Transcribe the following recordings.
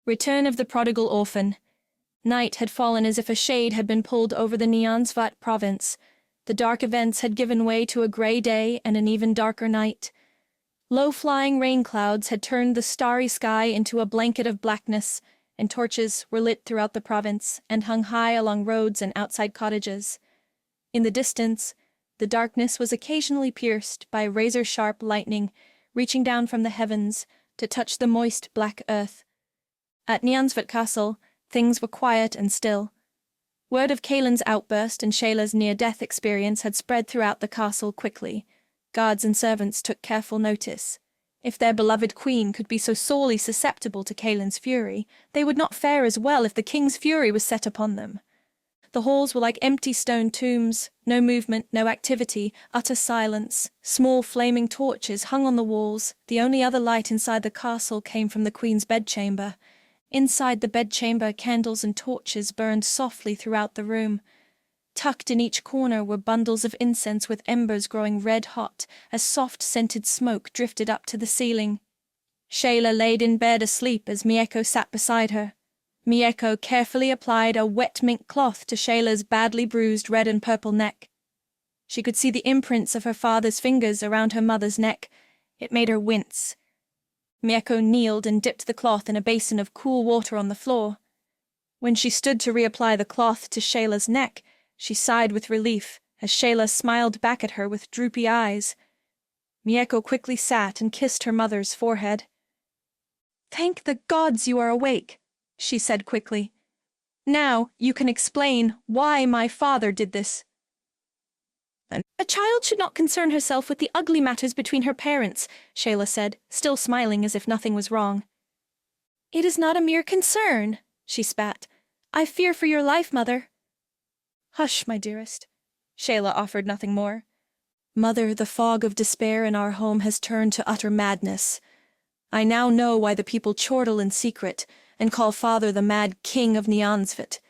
Return of the Prodigal Orphan. Night had fallen as if a shade had been pulled over the Nyanzvat province. The dark events had given way to a grey day and an even darker night. Low-flying rain clouds had turned the starry sky into a blanket of blackness, and torches were lit throughout the province and hung high along roads and outside cottages. In the distance, the darkness was occasionally pierced by razor-sharp lightning reaching down from the heavens to touch the moist black earth. At Nyansvat Castle, things were quiet and still. Word of Kaelin's outburst and Shayla's near-death experience had spread throughout the castle quickly. Guards and servants took careful notice. If their beloved queen could be so sorely susceptible to Kaelin's fury, they would not fare as well if the king's fury was set upon them. The halls were like empty stone tombs, no movement, no activity, utter silence. Small flaming torches hung on the walls. The only other light inside the castle came from the queen's bedchamber. Inside the bedchamber, candles and torches burned softly throughout the room. Tucked in each corner were bundles of incense with embers growing red-hot as soft scented smoke drifted up to the ceiling. Shayla laid in bed asleep as Mieko sat beside her. Mieko carefully applied a wet mink cloth to Shayla's badly bruised red and purple neck. She could see the imprints of her father's fingers around her mother's neck. It made her wince. Mieko kneeled and dipped the cloth in a basin of cool water on the floor. When she stood to reapply the cloth to Shayla's neck, she sighed with relief as Shayla smiled back at her with droopy eyes. Mieko quickly sat and kissed her mother's forehead. "Thank the gods you are awake," she said quickly. "Now you can explain why my father did this." "A child should not concern herself with the ugly matters between her parents," Shayla said, still smiling as if nothing was wrong. "It is not a mere concern," she spat. "I fear for your life, mother." "Hush, my dearest." Shayla offered nothing more. "Mother, the fog of despair in our home has turned to utter madness. I now know why the people chortle in secret and call father the mad king of Nyansvat."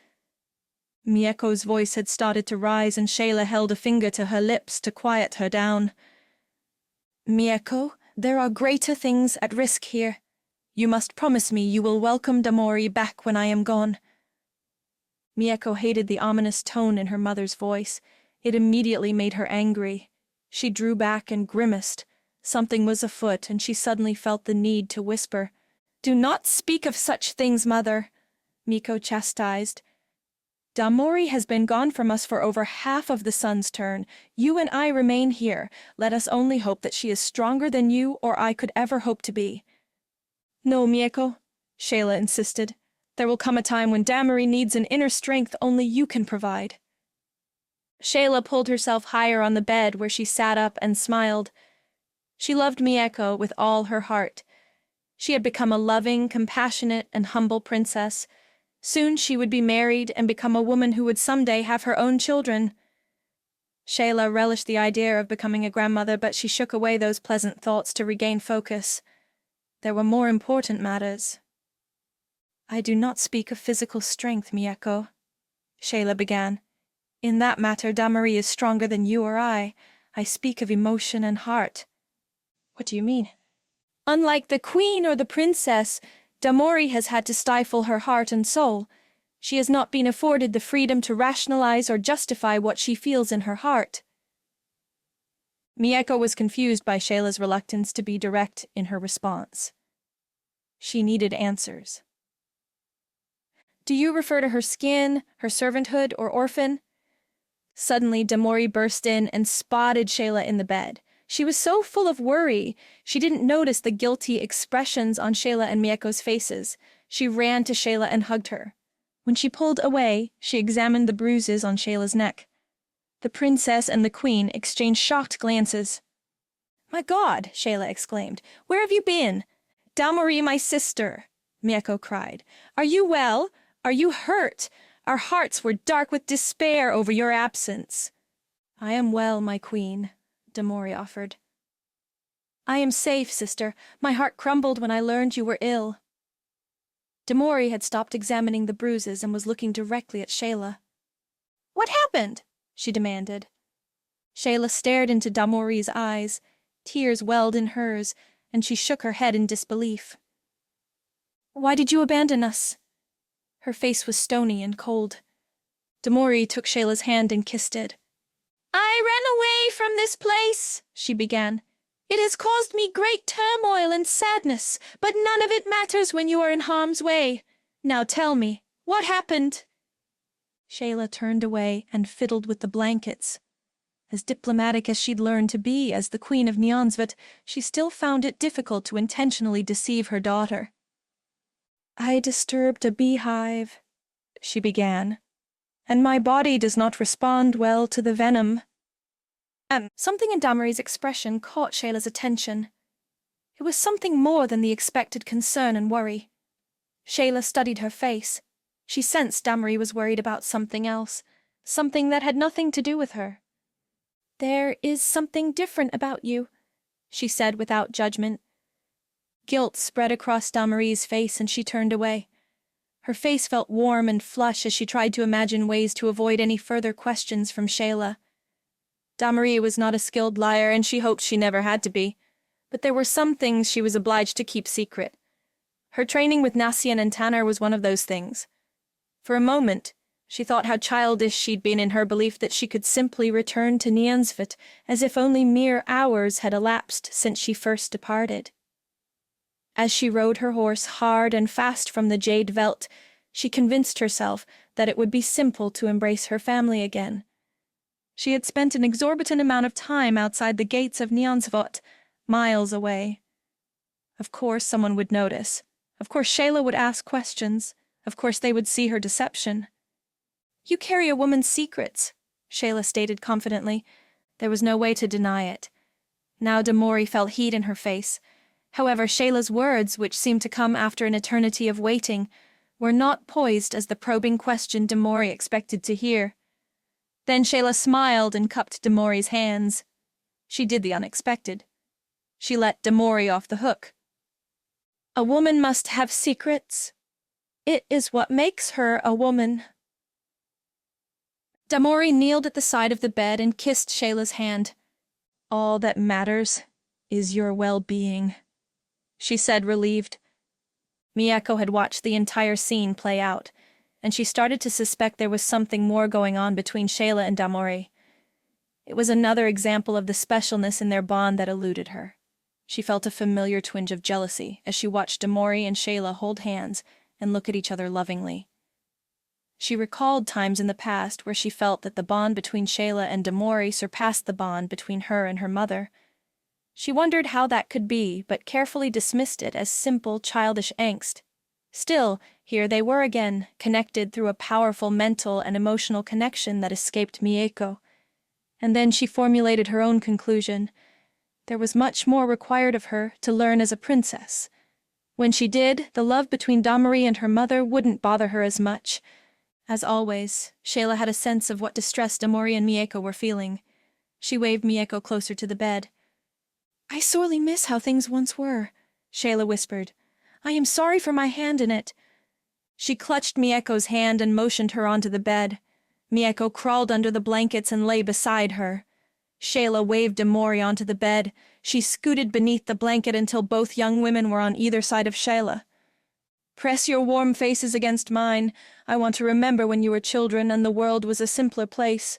Mieko's voice had started to rise and Shayla held a finger to her lips to quiet her down. "Mieko, there are greater things at risk here. You must promise me you will welcome Damori back when I am gone." Mieko hated the ominous tone in her mother's voice. It immediately made her angry. She drew back and grimaced. Something was afoot and she suddenly felt the need to whisper. "Do not speak of such things, mother," Mieko chastised. "Damori has been gone from us for over half of the sun's turn. You and I remain here. Let us only hope that she is stronger than you or I could ever hope to be." "No, Mieko," Shayla insisted. "There will come a time when Damori needs an inner strength only you can provide." Shayla pulled herself higher on the bed where she sat up and smiled. She loved Mieko with all her heart. She had become a loving, compassionate, and humble princess. Soon she would be married and become a woman who would someday have her own children. Shayla relished the idea of becoming a grandmother, but she shook away those pleasant thoughts to regain focus. There were more important matters. "I do not speak of physical strength, Mieko," Shayla began. "In that matter, Damori is stronger than you or I. I speak of emotion and heart." "What do you mean?" "Unlike the queen or the princess, Damori has had to stifle her heart and soul. She has not been afforded the freedom to rationalize or justify what she feels in her heart." Mieko was confused by Shayla's reluctance to be direct in her response. She needed answers. "Do you refer to her skin, her servanthood, or Orphan?" Suddenly, Damori burst in and spotted Shayla in the bed. She was so full of worry, she didn't notice the guilty expressions on Shayla and Mieko's faces. She ran to Shayla and hugged her. When she pulled away, she examined the bruises on Shayla's neck. The princess and the queen exchanged shocked glances. "My God," Shayla exclaimed, "where have you been?" "Damori, my sister," Mieko cried. "Are you well? Are you hurt? Our hearts were dark with despair over your absence." "I am well, my queen," Damori offered. "I am safe, sister. My heart crumbled when I learned you were ill." Damori had stopped examining the bruises and was looking directly at Shayla. "What happened?" she demanded. Shayla stared into Damori's eyes. Tears welled in hers, and she shook her head in disbelief. Why did you abandon us?" Her face was stony and cold. Damori took Shayla's hand and kissed it. "I ran away from this place," she began. "It has caused me great turmoil and sadness, but none of it matters when you are in harm's way. Now tell me, what happened?" Shayla turned away and fiddled with the blankets. As diplomatic as she'd learned to be as the Queen of Nyansvat, she still found it difficult to intentionally deceive her daughter. "I disturbed a beehive," she began, "and my body does not respond well to the venom." Something in Damori's expression caught Shayla's attention. It was something more than the expected concern and worry. Shayla studied her face. She sensed Damori was worried about something else, something that had nothing to do with her. "There is something different about you," she said without judgment. Guilt spread across Damori's face and she turned away. Her face felt warm and flush as she tried to imagine ways to avoid any further questions from Shayla. Damori was not a skilled liar and she hoped she never had to be, but there were some things she was obliged to keep secret. Her training with Nassian and Tanner was one of those things. For a moment, she thought how childish she'd been in her belief that she could simply return to Nyansvat as if only mere hours had elapsed since she first departed. As she rode her horse hard and fast from the Jade Veld, she convinced herself that it would be simple to embrace her family again. She had spent an exorbitant amount of time outside the gates of Nyansvat, miles away. Of course someone would notice. Of course Shayla would ask questions. Of course they would see her deception. "You carry a woman's secrets," Shayla stated confidently. There was no way to deny it. Now Damori felt heat in her face. However, Shayla's words, which seemed to come after an eternity of waiting, were not poised as the probing question Damori expected to hear. Then Shayla smiled and cupped Damori's hands. She did the unexpected. She let Damori off the hook. "A woman must have secrets. It is what makes her a woman." Damori kneeled at the side of the bed and kissed Shayla's hand. "All that matters is your well-being," she said, relieved. Mieko had watched the entire scene play out, and she started to suspect there was something more going on between Shayla and Damori. It was another example of the specialness in their bond that eluded her. She felt a familiar twinge of jealousy as she watched Damori and Shayla hold hands and look at each other lovingly. She recalled times in the past where she felt that the bond between Shayla and Damori surpassed the bond between her and her mother. She wondered how that could be, but carefully dismissed it as simple, childish angst. Still, here they were again, connected through a powerful mental and emotional connection that escaped Mieko. And then she formulated her own conclusion. There was much more required of her to learn as a princess. When she did, the love between Damori and her mother wouldn't bother her as much. As always, Shayla had a sense of what distress Damori and Mieko were feeling. She waved Mieko closer to the bed. "I sorely miss how things once were," Shayla whispered. "I am sorry for my hand in it." She clutched Mieko's hand and motioned her onto the bed. Mieko crawled under the blankets and lay beside her. Shayla waved Damori onto the bed. She scooted beneath the blanket until both young women were on either side of Shayla. "Press your warm faces against mine. I want to remember when you were children and the world was a simpler place."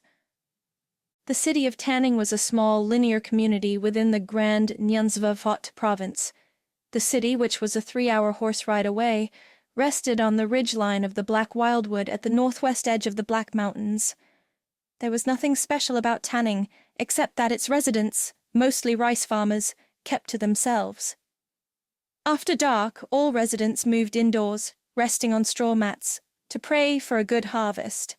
The city of Tanning was a small, linear community within the Grand Nyansvat province. The city, which was a 3-hour horse ride away, rested on the ridgeline of the Black Wildwood at the northwest edge of the Black Mountains. There was nothing special about Tanning, except that its residents, mostly rice farmers, kept to themselves. After dark, all residents moved indoors, resting on straw mats, to pray for a good harvest.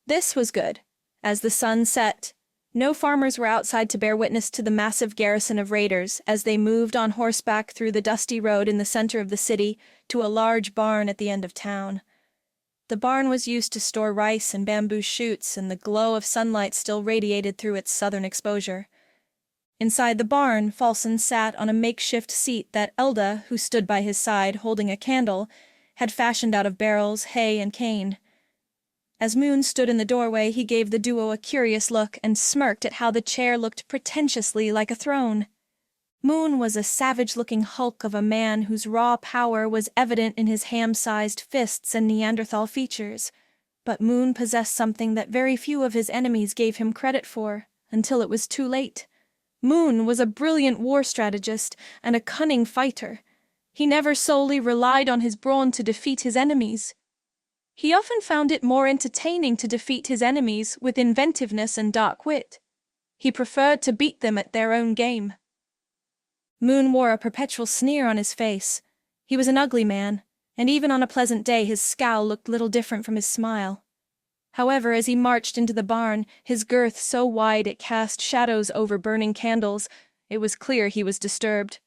This was good. As the sun set, no farmers were outside to bear witness to the massive garrison of raiders as they moved on horseback through the dusty road in the center of the city to a large barn at the end of town. The barn was used to store rice and bamboo shoots, and the glow of sunlight still radiated through its southern exposure. Inside the barn, Falson sat on a makeshift seat that Elda, who stood by his side holding a candle, had fashioned out of barrels, hay, and cane. As Moon stood in the doorway, he gave the duo a curious look and smirked at how the chair looked pretentiously like a throne. Moon was a savage-looking hulk of a man whose raw power was evident in his ham-sized fists and Neanderthal features. But Moon possessed something that very few of his enemies gave him credit for, until it was too late. Moon was a brilliant war strategist and a cunning fighter. He never solely relied on his brawn to defeat his enemies. He often found it more entertaining to defeat his enemies with inventiveness and dark wit. He preferred to beat them at their own game. Moon wore a perpetual sneer on his face. He was an ugly man, and even on a pleasant day his scowl looked little different from his smile. However, as he marched into the barn, his girth so wide it cast shadows over burning candles, it was clear he was disturbed.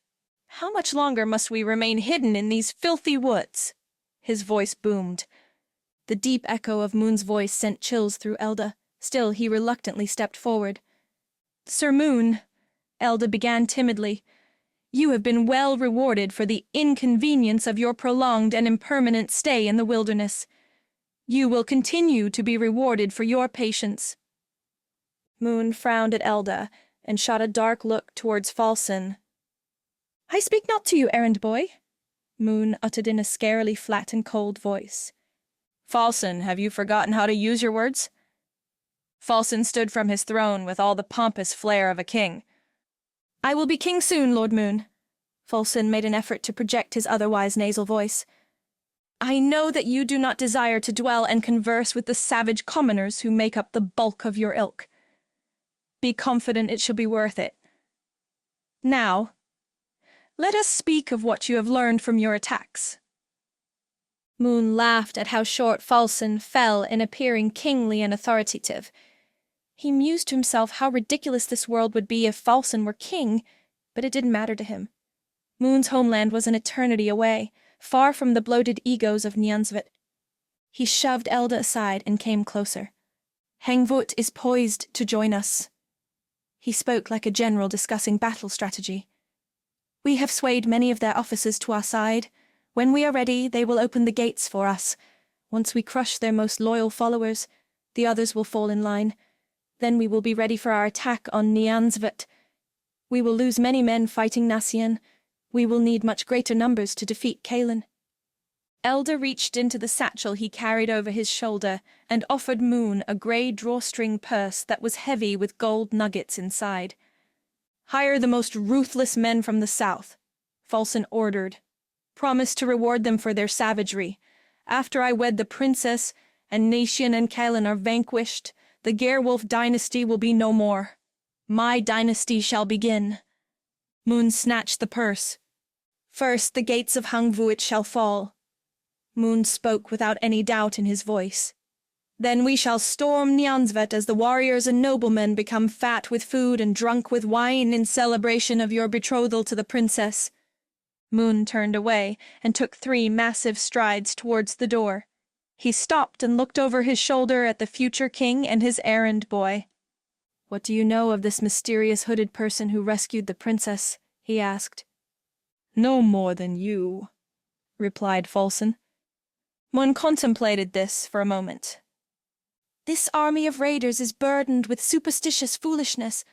"How much longer must we remain hidden in these filthy woods?" His voice boomed. The deep echo of Moon's voice sent chills through Elda. Still, he reluctantly stepped forward. "Sir Moon," Elda began timidly, "you have been well rewarded for the inconvenience of your prolonged and impermanent stay in the wilderness. You will continue to be rewarded for your patience." Moon frowned at Elda and shot a dark look towards Falson. "I speak not to you, errand boy," Moon uttered in a scarily flat and cold voice. "Falson, have you forgotten how to use your words?" Falson stood from his throne with all the pompous flair of a king. "I will be king soon, Lord Moon." Falson made an effort to project his otherwise nasal voice. "I know that you do not desire to dwell and converse with the savage commoners who make up the bulk of your ilk. Be confident it shall be worth it. Now, let us speak of what you have learned from your attacks." Moon laughed at how short Falson fell in appearing kingly and authoritative. He mused to himself how ridiculous this world would be if Falson were king, but it didn't matter to him. Moon's homeland was an eternity away, far from the bloated egos of Nyansvet. He shoved Elda aside and came closer. "Hengvot is poised to join us." He spoke like a general discussing battle strategy. "We have swayed many of their officers to our side. When we are ready, they will open the gates for us. Once we crush their most loyal followers, the others will fall in line. Then we will be ready for our attack on Nyansvet. We will lose many men fighting Nasian. We will need much greater numbers to defeat Kalen." Elda reached into the satchel he carried over his shoulder and offered Moon a grey drawstring purse that was heavy with gold nuggets inside. "Hire the most ruthless men from the south," Falson ordered. "Promise to reward them for their savagery. After I wed the princess and Nation and Kalen are vanquished, the Gerewolf dynasty will be no more. My dynasty shall begin." Moon snatched the purse. "First the gates of Hangvuit shall fall." Moon spoke without any doubt in his voice. "Then we shall storm Nyansvet as the warriors and noblemen become fat with food and drunk with wine in celebration of your betrothal to the princess." Moon turned away and took 3 massive strides towards the door. He stopped and looked over his shoulder at the future king and his errand boy. "What do you know of this mysterious hooded person who rescued the princess?" he asked. "No more than you," replied Falson. Moon contemplated this for a moment. "This army of raiders is burdened with superstitious foolishness.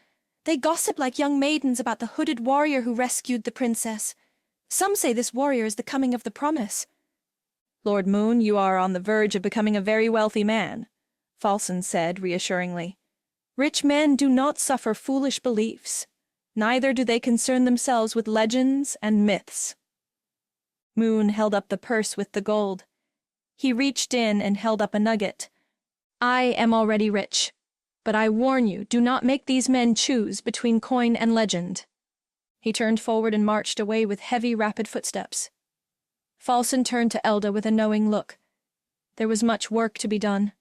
They gossip like young maidens about the hooded warrior who rescued the princess. Some say this warrior is the coming of the promise." "Lord Moon, you are on the verge of becoming a very wealthy man," Falson said reassuringly. "Rich men do not suffer foolish beliefs. Neither do they concern themselves with legends and myths." Moon held up the purse with the gold. He reached in and held up a nugget. "I am already rich, but I warn you, do not make these men choose between coin and legend." He turned forward and marched away with heavy, rapid footsteps. Falson turned to Elda with a knowing look. There was much work to be done.